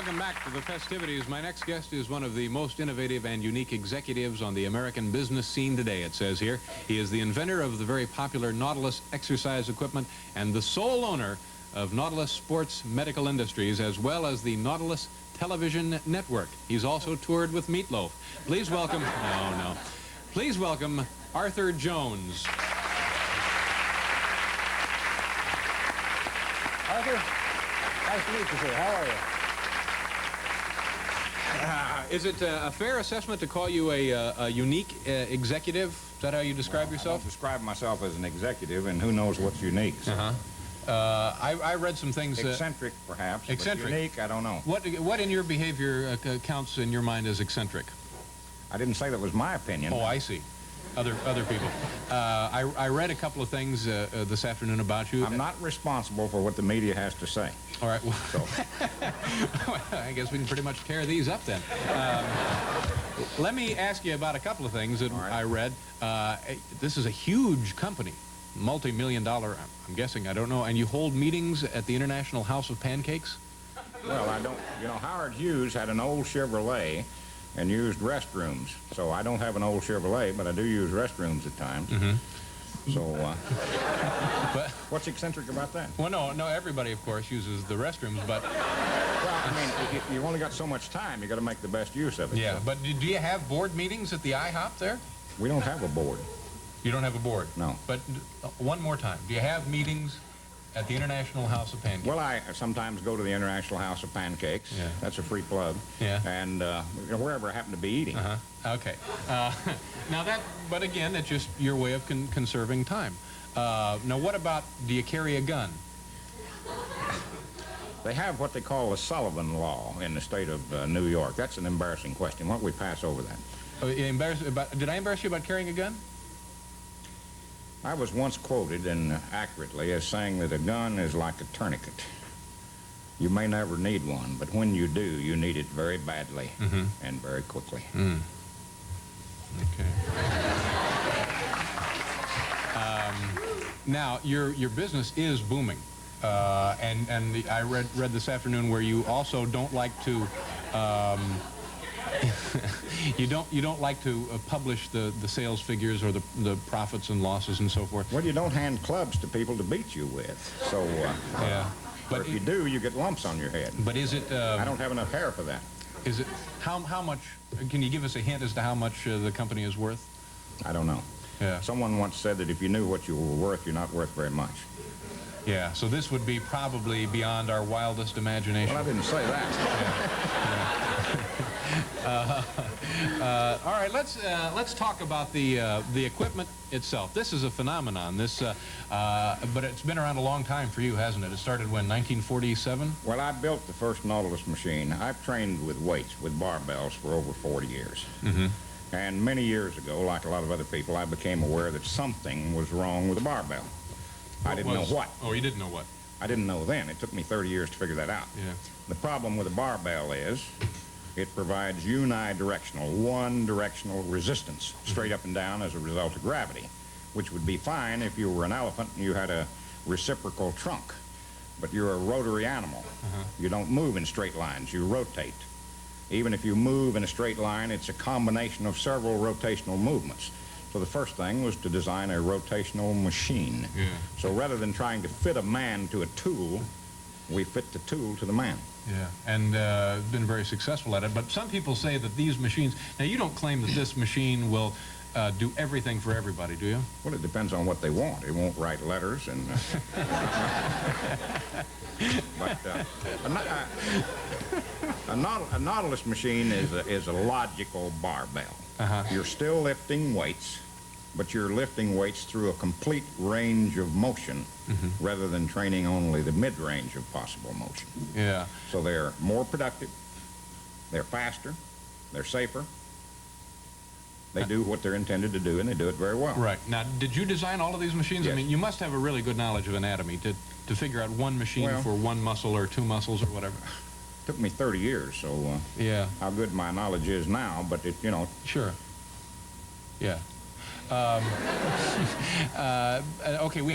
Welcome back to the festivities. My next guest is one of the most innovative and unique executives on the American business scene today, it says here. He is the inventor of the very popular Nautilus exercise equipment and the sole owner of Nautilus Sports Medical Industries, as well as the Nautilus Television Network. He's also toured with Meatloaf. Please welcome, please welcome Arthur Jones. Arthur, nice to meet you, sir. How are you? Is it a fair assessment to call you a unique executive? Is that how you describe yourself? I don't describe myself as an executive, and who knows what's unique. So. I read some things... eccentric, perhaps. Eccentric. But unique, I don't know. What in your behavior counts in your mind as eccentric? I didn't say that was my opinion. Oh, I see. Other people. I read a couple of things this afternoon about you. I'm not responsible for what the media has to say. All right. Well, so. Well, I guess we can pretty much tear these up then. Let me ask you about a couple of things that I read. This is a huge company, multi-million-dollar, I'm guessing, I don't know, and you hold meetings at the International House of Pancakes? Well, I don't. You know, Howard Hughes had an old Chevrolet and used restrooms. So I don't have an old Chevrolet, but I do use restrooms at times. So, but, what's eccentric about that? Well, no, everybody, of course, uses the restrooms, but... Well, I mean, you've only got so much time. You've got to make the best use of it. Yeah, so. but do you have board meetings at the IHOP there? We don't have a board. You don't have a board? No. But one more time, do you have meetings at the International House of Pancakes? Well, I sometimes go to the International House of Pancakes. Yeah. That's a free plug. Yeah. And wherever I happen to be eating. Okay. Now that, but again, it's just your way of conserving time. Now, what about, do you carry a gun? They have what they call the Sullivan Law in the state of New York. That's an embarrassing question. Why don't we pass over that? Did I embarrass you about carrying a gun? I was once quoted, and accurately, as saying that a gun is like a tourniquet. You may never need one, but when you do, you need it very badly and very quickly. Okay. Now, your business is booming, and I read this afternoon where you also don't like to you don't like to publish the sales figures or the profits and losses and so forth. Well, you don't hand clubs to people to beat you with. So yeah, but if you do, you get lumps on your head. But is it? I don't have enough hair for that. Is it? How much? Can you give us a hint as to how much the company is worth? I don't know. Yeah. Someone once said that if you knew what you were worth, you're not worth very much. Yeah. So this would be probably beyond our wildest imagination. Well, I didn't say that. All right, let's talk about the equipment itself. This is a phenomenon. But it's been around a long time for you, hasn't it? It started when, 1947? Well, I built the first Nautilus machine. I've trained with weights, with barbells, for over 40 years. And many years ago, like a lot of other people, I became aware that something was wrong with the barbell. I didn't know what. Oh, you didn't know what? I didn't know then. It took me 30 years to figure that out. Yeah. The problem with a barbell is it provides unidirectional, one-directional resistance, straight up and down as a result of gravity, which would be fine if you were an elephant and you had a reciprocal trunk. But you're a rotary animal. You don't move in straight lines. You rotate. Even if you move in a straight line, it's a combination of several rotational movements. So the first thing was to design a rotational machine. Yeah. So rather than trying to fit a man to a tool, we fit the tool to the man. Yeah, and been very successful at it. But some people say that these machines... Now, you don't claim that this machine will do everything for everybody, do you? Well, it depends on what they want. It won't write letters and... but a Nautilus machine is a logical barbell. You're still lifting weights, but you're lifting weights through a complete range of motion rather than training only the mid-range of possible motion. Yeah. So they're more productive, they're faster, they're safer, they do what they're intended to do, and they do it very well. Right. Now, did you design all of these machines? Yes. I mean, you must have a really good knowledge of anatomy to figure out one machine for one muscle or two muscles or whatever. It took me 30 years, so yeah. How good my knowledge is now, but it, you know... Sure. Yeah. Okay, we